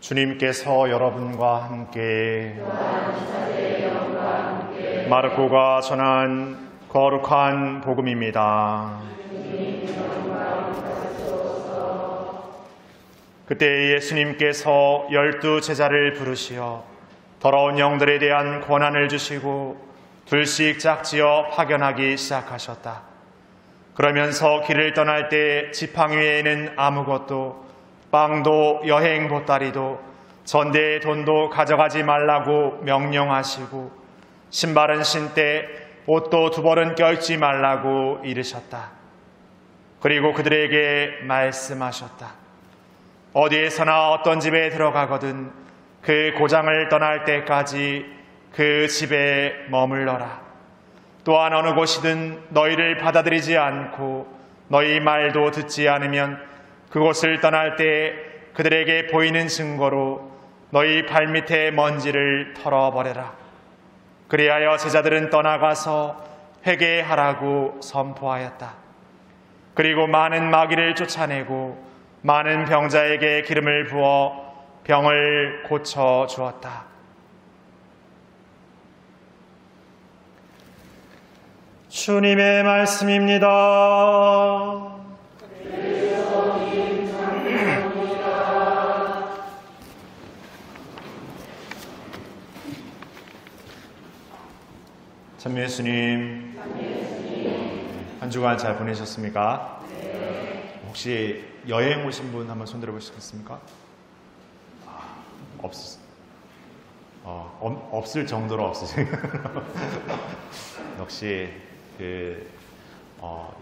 주님께서 여러분과 함께 마르코가 전한 거룩한 복음입니다. 그때 예수님께서 12 제자를 부르시어 더러운 영들에 대한 권한을 주시고 둘씩 짝지어 파견하기 시작하셨다. 그러면서 길을 떠날 때 지팡이 외에는 아무것도, 빵도 여행 보따리도 전대의 돈도 가져가지 말라고 명령하시고 신발은 신되 옷도 2벌은 껴입지 말라고 이르셨다. 그리고 그들에게 말씀하셨다. 어디에서나 어떤 집에 들어가거든 그 고장을 떠날 때까지 그 집에 머물러라. 또한 어느 곳이든 너희를 받아들이지 않고 너희 말도 듣지 않으면 그곳을 떠날 때 그들에게 보이는 증거로 너희 발밑에 먼지를 털어버려라. 그리하여 제자들은 떠나가서 회개하라고 선포하였다. 그리고 많은 마귀를 쫓아내고 많은 병자에게 기름을 부어 병을 고쳐 주었다. 주님의 말씀입니다. 참 예수님, 한 주간 잘 보내셨습니까? 네. 혹시 여행 오신 분 한번 손들어 보시겠습니까? 없을 정도로 없으세요. 역시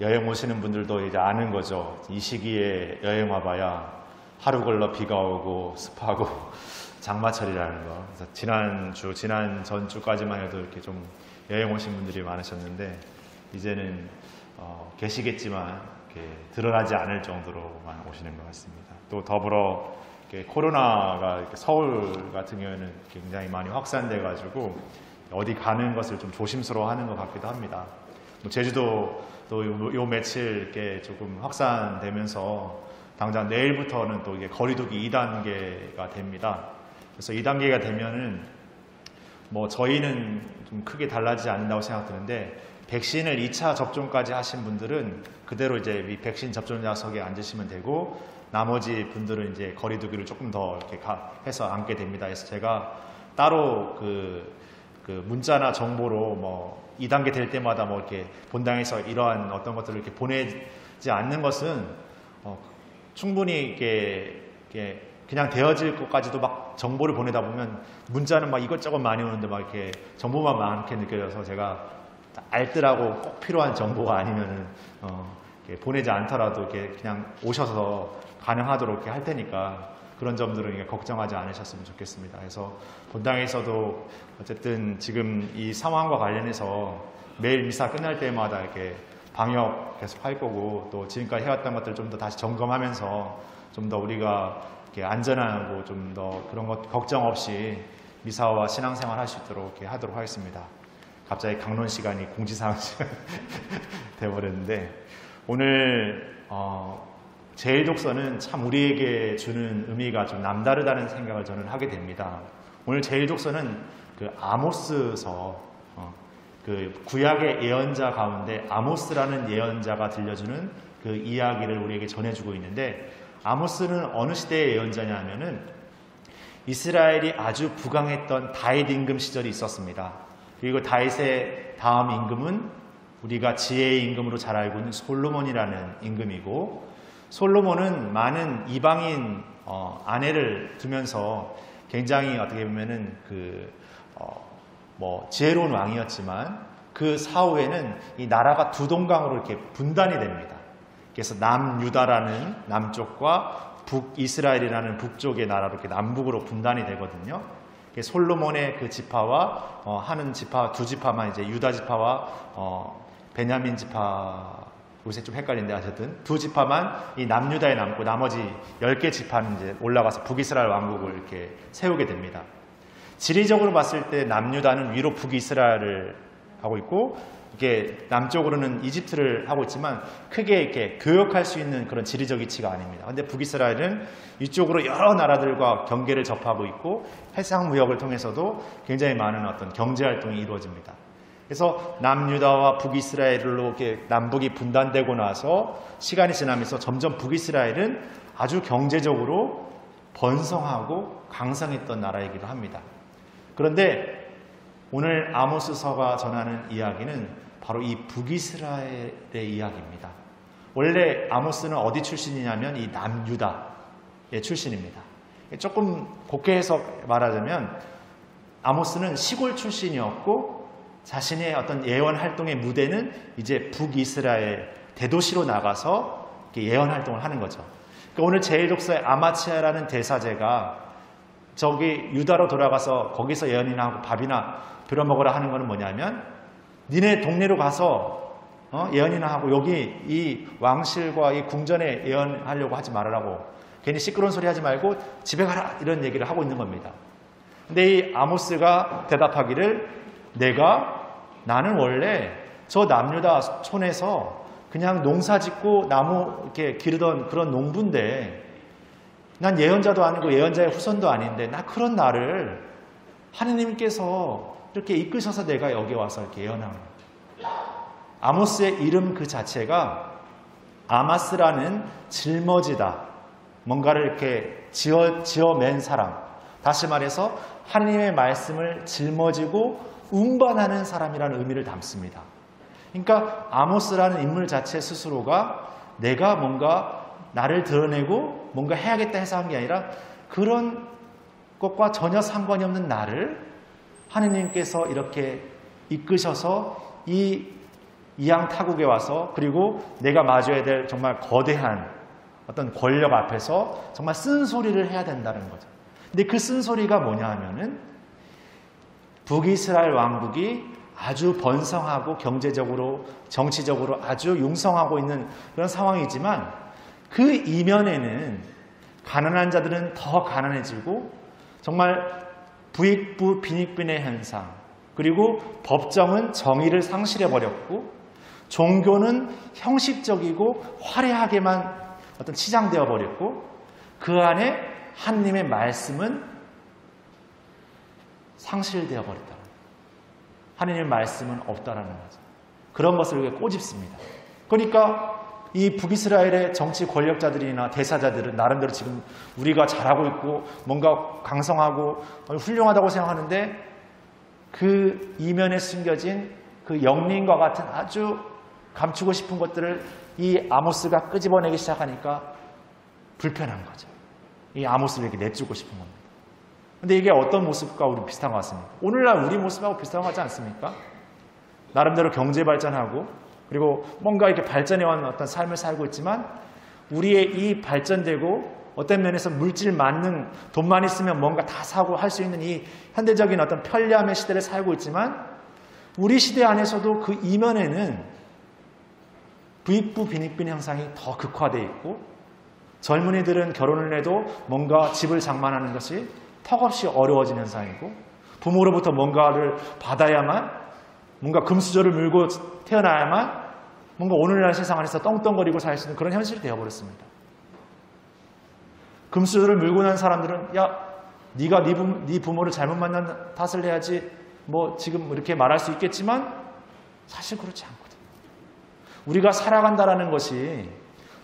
여행 오시는 분들도 이제 아는 거죠. 이 시기에 여행 와봐야 하루 걸러 비가 오고 습하고 장마철이라는 거. 그래서 지난 전주까지만 해도 이렇게 좀 여행 오신 분들이 많으셨는데 이제는 계시겠지만 이렇게 드러나지 않을 정도로만 오시는 것 같습니다. 또 더불어 코로나가 이렇게 서울 같은 경우에는 굉장히 많이 확산돼 가지고 어디 가는 것을 좀 조심스러워하는 것 같기도 합니다. 제주도 또 요 며칠 이렇게 조금 확산되면서 당장 내일부터는 또 이게 거리두기 2단계가 됩니다. 그래서 2단계가 되면은 저희는 좀 크게 달라지지 않는다고 생각드는데 백신을 2차 접종까지 하신 분들은 그대로 이제 이 백신 접종자석에 앉으시면 되고 나머지 분들은 이제 거리두기를 조금 더 이렇게 해서 앉게 됩니다. 그래서 제가 따로 그 문자나 정보로 2단계 될 때마다 이렇게 본당에서 이러한 어떤 것들을 이렇게 보내지 않는 것은 충분히 이렇게 그냥 되어질 것까지도 막 정보를 보내다 보면 문자는 막 이것저것 많이 오는데 막 이렇게 정보만 많게 느껴져서 제가 알뜰하고 꼭 필요한 정보가 아니면은 보내지 않더라도 이렇게 그냥 오셔서 가능하도록 이렇게 할 테니까 그런 점들은 걱정하지 않으셨으면 좋겠습니다. 그래서 본당에서도 어쨌든 지금 이 상황과 관련해서 매일 미사 끝날 때마다 이렇게 방역 계속 할 거고 또 지금까지 해왔던 것들 좀 더 다시 점검하면서 좀 더 우리가 이렇게 안전하고 좀 더 그런 것 걱정 없이 미사와 신앙생활 할 수 있도록 이렇게 하도록 하겠습니다. 갑자기 강론 시간이 공지사항 시간이 되어버렸는데 오늘 제1독서는 참 우리에게 주는 의미가 좀 남다르다는 생각을 저는 하게 됩니다. 오늘 제1독서는 그 아모스서 그 구약의 예언자 가운데 아모스라는 예언자가 들려주는 그 이야기를 우리에게 전해주고 있는데 아모스는 어느 시대의 예언자냐 하면은 이스라엘이 아주 부강했던 다윗 임금 시절이 있었습니다. 그리고 다윗의 다음 임금은 우리가 지혜의 임금으로 잘 알고 있는 솔로몬이라는 임금이고 솔로몬은 많은 이방인 아내를 두면서 굉장히 어떻게 보면은 지혜로운 왕이었지만 그 사후에는 이 나라가 두 동강으로 이렇게 분단이 됩니다. 그래서 남유다라는 남쪽과 북이스라엘이라는 북쪽의 나라로 이렇게 남북으로 분단이 되거든요. 솔로몬의 그 지파와 하는 지파 두 지파만 이제 유다 지파와 베냐민 지파 요새 좀 헷갈린데 어쨌든 두 지파만 이 남유다에 남고 나머지 10개 지파는 이제 올라가서 북이스라엘 왕국을 이렇게 세우게 됩니다. 지리적으로 봤을 때 남유다는 위로 북이스라엘을 하고 있고 이게 남쪽으로는 이집트를 하고 있지만 크게 이렇게 교역할 수 있는 그런 지리적 위치가 아닙니다. 근데 북이스라엘은 이쪽으로 여러 나라들과 경계를 접하고 있고 해상 무역을 통해서도 굉장히 많은 어떤 경제 활동이 이루어집니다. 그래서 남유다와 북이스라엘로 이렇게 남북이 분단되고 나서 시간이 지나면서 점점 북이스라엘은 아주 경제적으로 번성하고 강성했던 나라이기도 합니다. 그런데 오늘 아모스서가 전하는 이야기는 바로 이 북이스라엘의 이야기입니다. 원래 아모스는 어디 출신이냐면 이 남유다의 출신입니다. 조금 곱게 해서 말하자면 아모스는 시골 출신이었고 자신의 어떤 예언 활동의 무대는 이제 북이스라엘 대도시로 나가서 예언 활동을 하는 거죠. 그러니까 오늘 제1독서의 아마치아라는 대사제가 저기 유다로 돌아가서 거기서 예언이나 하고 밥이나 빌어먹으라 하는 것은 뭐냐면 니네 동네로 가서 예언이나 하고 여기 이 왕실과 이 궁전에 예언하려고 하지 말으라고 괜히 시끄러운 소리 하지 말고 집에 가라 이런 얘기를 하고 있는 겁니다. 근데 이 아모스가 대답하기를 나는 원래 저 남유다 촌에서 그냥 농사 짓고 나무 이렇게 기르던 그런 농부인데 난 예언자도 아니고 예언자의 후손도 아닌데 나 그런 나를 하느님께서 이렇게 이끄셔서 내가 여기 와서 이렇게 예언하는 거예요. 아모스의 이름 그 자체가 아마스라는 짊어지다. 뭔가를 이렇게 지어맨 사람. 다시 말해서 하느님의 말씀을 짊어지고 운반하는 사람이라는 의미를 담습니다. 그러니까 아모스라는 인물 자체 스스로가 내가 뭔가 나를 드러내고 뭔가 해야겠다 해서 한 게 아니라 그런 것과 전혀 상관이 없는 나를 하느님께서 이렇게 이끄셔서 이 이양 타국에 와서 그리고 내가 마주해야 될 정말 거대한 어떤 권력 앞에서 정말 쓴소리를 해야 된다는 거죠. 근데 그 쓴소리가 뭐냐 하면은 북이스라엘 왕국이 아주 번성하고 경제적으로 정치적으로 아주 융성하고 있는 그런 상황이지만 그 이면에는 가난한 자들은 더 가난해지고 정말 부익부 빈익빈의 현상 그리고 법정은 정의를 상실해버렸고 종교는 형식적이고 화려하게만 어떤 치장되어 버렸고 그 안에 하느님의 말씀은 상실되어 버렸다. 하느님의 말씀은 없다라는 거죠. 그런 것을 꼬집습니다. 그러니까 이 북이스라엘의 정치 권력자들이나 대사자들은 나름대로 지금 우리가 잘하고 있고 뭔가 강성하고 훌륭하다고 생각하는데 그 이면에 숨겨진 그 영린과 같은 아주 감추고 싶은 것들을 이 아모스가 끄집어내기 시작하니까 불편한 거죠. 이 아모스를 이렇게 내주고 싶은 겁니다. 근데 이게 어떤 모습과 우리 비슷한 것 같습니까? 오늘날 우리 모습하고 비슷한 것 같지 않습니까? 나름대로 경제 발전하고 그리고 뭔가 이렇게 발전해온 어떤 삶을 살고 있지만 우리의 이 발전되고 어떤 면에서 물질 만능 돈만 있으면 뭔가 다 사고 할 수 있는 이 현대적인 어떤 편리함의 시대를 살고 있지만 우리 시대 안에서도 그 이면에는 부익부 빈익빈 형상이 더 극화되어 있고 젊은이들은 결혼을 해도 뭔가 집을 장만하는 것이 턱없이 어려워진 현상이고 부모로부터 뭔가를 받아야만 뭔가 금수저를 물고 태어나야만 뭔가 오늘날 세상 안에서 떵떵거리고 살 수 있는 그런 현실이 되어버렸습니다. 금수저를 물고 난 사람들은 야 네가 네 부모를 잘못 만난 탓을 해야지 뭐 지금 이렇게 말할 수 있겠지만 사실 그렇지 않거든. 우리가 살아간다라는 것이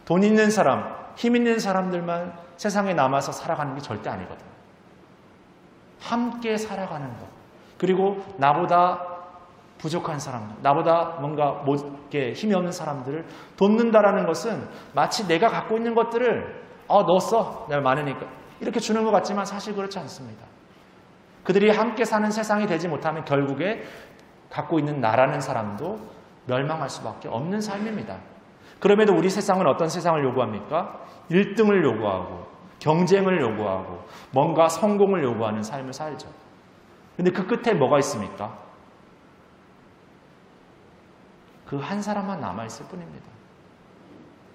돈 있는 사람, 힘 있는 사람들만 세상에 남아서 살아가는 게 절대 아니거든. 함께 살아가는 것. 그리고 나보다 부족한 사람들, 나보다 뭔가 힘이 없는 사람들을 돕는다라는 것은 마치 내가 갖고 있는 것들을 너 써. 내가 많으니까. 이렇게 주는 것 같지만 사실 그렇지 않습니다. 그들이 함께 사는 세상이 되지 못하면 결국에 갖고 있는 나라는 사람도 멸망할 수밖에 없는 삶입니다. 그럼에도 우리 세상은 어떤 세상을 요구합니까? 1등을 요구하고 경쟁을 요구하고 뭔가 성공을 요구하는 삶을 살죠. 근데 그 끝에 뭐가 있습니까? 그 한 사람만 남아있을 뿐입니다.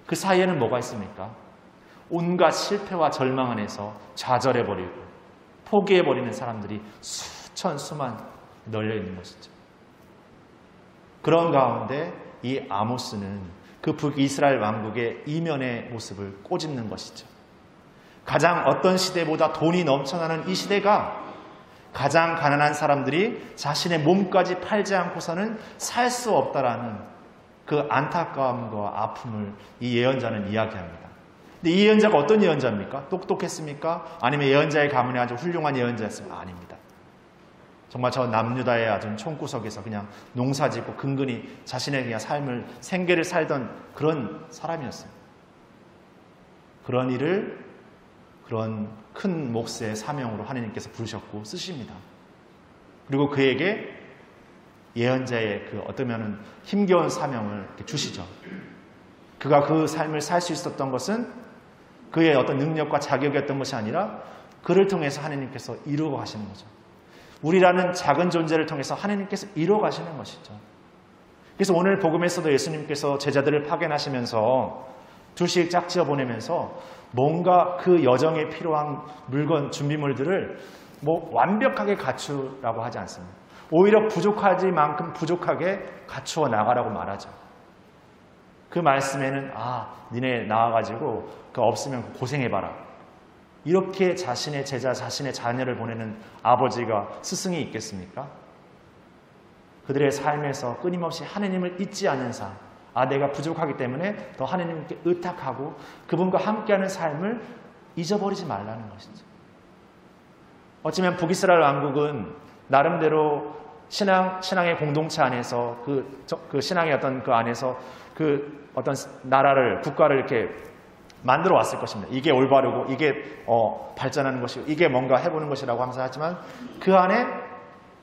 그 사이에는 뭐가 있습니까? 온갖 실패와 절망 안에서 좌절해버리고 포기해버리는 사람들이 수천 수만 널려 있는 것이죠. 그런 가운데 이 아모스는 그 북이스라엘 왕국의 이면의 모습을 꼬집는 것이죠. 가장 어떤 시대보다 돈이 넘쳐나는 이 시대가 가장 가난한 사람들이 자신의 몸까지 팔지 않고서는 살 수 없다라는 그 안타까움과 아픔을 이 예언자는 이야기합니다. 근데 이 예언자가 어떤 예언자입니까? 똑똑했습니까? 아니면 예언자의 가문이 아주 훌륭한 예언자였습니까? 아닙니다. 정말 저 남유다의 아주 총구석에서 그냥 농사짓고 근근히 자신의 그냥 삶을, 생계를 살던 그런 사람이었어요. 그런 일을 그런 큰 몫의 사명으로 하나님께서 부르셨고 쓰십니다. 그리고 그에게 예언자의 그 어떠면은 힘겨운 사명을 주시죠. 그가 그 삶을 살 수 있었던 것은 그의 어떤 능력과 자격이었던 것이 아니라 그를 통해서 하나님께서 이루어 가시는 거죠. 우리라는 작은 존재를 통해서 하나님께서 이루어 가시는 것이죠. 그래서 오늘 복음에서도 예수님께서 제자들을 파견하시면서 둘씩 짝지어 보내면서 뭔가 그 여정에 필요한 물건, 준비물들을 완벽하게 갖추라고 하지 않습니다. 오히려 부족하지만큼 부족하게 갖추어 나가라고 말하죠. 그 말씀에는 니네 나와가지고 그 없으면 고생해봐라. 이렇게 자신의 제자, 자신의 자녀를 보내는 아버지가 스승이 있겠습니까? 그들의 삶에서 끊임없이 하나님을 잊지 않는 삶, 내가 부족하기 때문에 더 하나님께 의탁하고 그분과 함께하는 삶을 잊어버리지 말라는 것이죠. 어쩌면 북이스라엘 왕국은 나름대로 신앙의 공동체 안에서 그 신앙의 어떤 그 안에서 그 어떤 나라를, 국가를 이렇게 만들어 왔을 것입니다. 이게 올바르고 이게 발전하는 것이고 이게 뭔가 해보는 것이라고 하면서 하지만 그 안에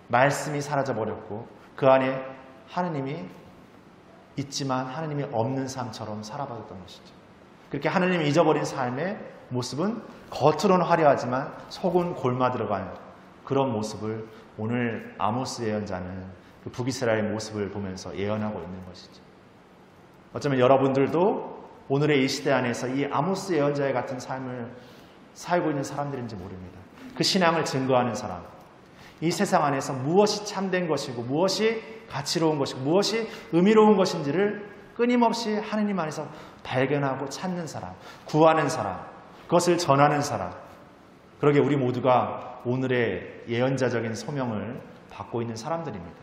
말씀이 사라져버렸고 그 안에 하느님이 있지만 하느님이 없는 삶처럼 살아봤던 것이죠. 그렇게 하느님이 잊어버린 삶의 모습은 겉으로는 화려하지만 속은 골마 들어간 그런 모습을 오늘 아모스 예언자는 그 북이스라엘의 모습을 보면서 예언하고 있는 것이죠. 어쩌면 여러분들도 오늘의 이 시대 안에서 이 아모스 예언자의 같은 삶을 살고 있는 사람들인지 모릅니다. 그 신앙을 증거하는 사람, 이 세상 안에서 무엇이 참된 것이고 무엇이 가치로운 것이고 무엇이 의미로운 것인지를 끊임없이 하느님 안에서 발견하고 찾는 사람, 구하는 사람, 그것을 전하는 사람. 그러게 우리 모두가 오늘의 예언자적인 소명을 받고 있는 사람들입니다.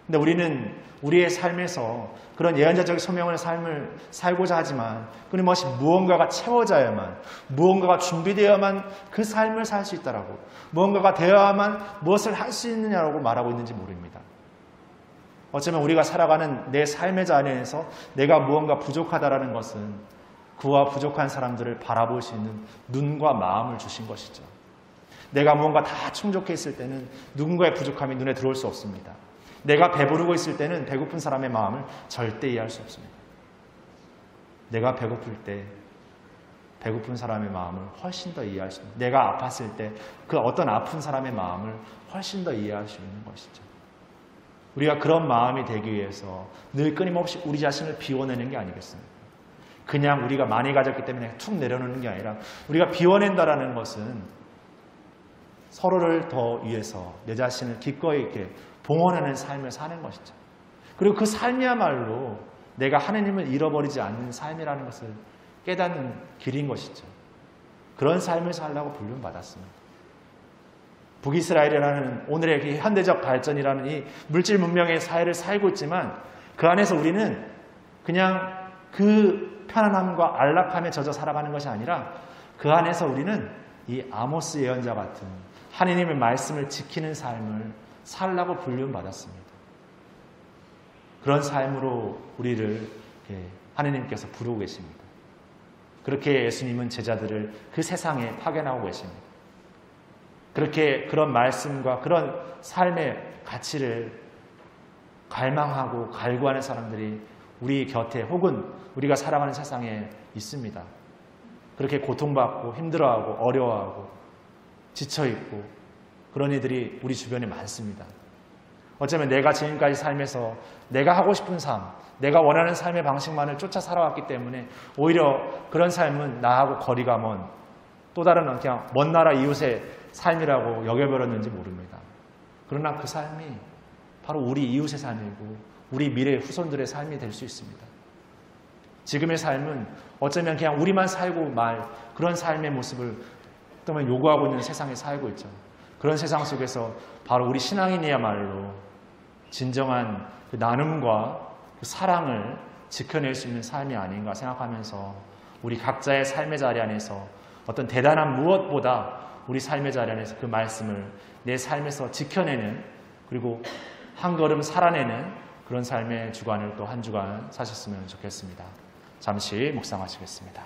근데 우리는 우리의 삶에서 그런 예언자적 소명의 삶을 살고자 하지만 끊임없이 무언가가 채워져야만, 무언가가 준비되어야만 그 삶을 살 수 있다라고, 무언가가 되어야만 무엇을 할 수 있느냐라고 말하고 있는지 모릅니다. 어쩌면 우리가 살아가는 내 삶의 자리에서 내가 무언가 부족하다라는 것은 그와 부족한 사람들을 바라볼 수 있는 눈과 마음을 주신 것이죠. 내가 무언가 다 충족해 있을 때는 누군가의 부족함이 눈에 들어올 수 없습니다. 내가 배부르고 있을 때는 배고픈 사람의 마음을 절대 이해할 수 없습니다. 내가 배고플 때 배고픈 사람의 마음을 훨씬 더 이해할 수 있습니다. 내가 아팠을 때 그 어떤 아픈 사람의 마음을 훨씬 더 이해할 수 있는 것이죠. 우리가 그런 마음이 되기 위해서 늘 끊임없이 우리 자신을 비워내는 게 아니겠습니까? 그냥 우리가 많이 가졌기 때문에 툭 내려놓는 게 아니라 우리가 비워낸다라는 것은 서로를 더 위해서 내 자신을 기꺼이 이렇게 봉헌하는 삶을 사는 것이죠. 그리고 그 삶이야말로 내가 하나님을 잃어버리지 않는 삶이라는 것을 깨닫는 길인 것이죠. 그런 삶을 살라고 부름받았습니다. 북이스라엘이라는 오늘의 현대적 발전이라는 이 물질 문명의 사회를 살고 있지만 그 안에서 우리는 그냥 그 편안함과 안락함에 젖어 살아가는 것이 아니라 그 안에서 우리는 이 아모스 예언자 같은 하나님의 말씀을 지키는 삶을 살라고 부름받았습니다. 그런 삶으로 우리를 하나님께서 부르고 계십니다. 그렇게 예수님은 제자들을 그 세상에 파견하고 계십니다. 그렇게 그런 말씀과 그런 삶의 가치를 갈망하고 갈구하는 사람들이 우리 곁에 혹은 우리가 살아가는 세상에 있습니다. 그렇게 고통받고 힘들어하고 어려워하고 지쳐있고 그런 이들이 우리 주변에 많습니다. 어쩌면 내가 지금까지 살면서 내가 하고 싶은 삶, 내가 원하는 삶의 방식만을 쫓아 살아왔기 때문에 오히려 그런 삶은 나하고 거리가 먼 또 다른 그냥 먼 나라 이웃의 삶이라고 여겨버렸는지 모릅니다. 그러나 그 삶이 바로 우리 이웃의 삶이고 우리 미래 후손들의 삶이 될 수 있습니다. 지금의 삶은 어쩌면 그냥 우리만 살고 말 그런 삶의 모습을 또는 요구하고 있는 세상에 살고 있죠. 그런 세상 속에서 바로 우리 신앙인이야말로 진정한 그 나눔과 그 사랑을 지켜낼 수 있는 삶이 아닌가 생각하면서 우리 각자의 삶의 자리 안에서 어떤 대단한 무엇보다 우리 삶의 자리 안에서 그 말씀을 내 삶에서 지켜내는 그리고 한 걸음 살아내는 그런 삶의 주간을 또 한 주간 사셨으면 좋겠습니다. 잠시 묵상하시겠습니다.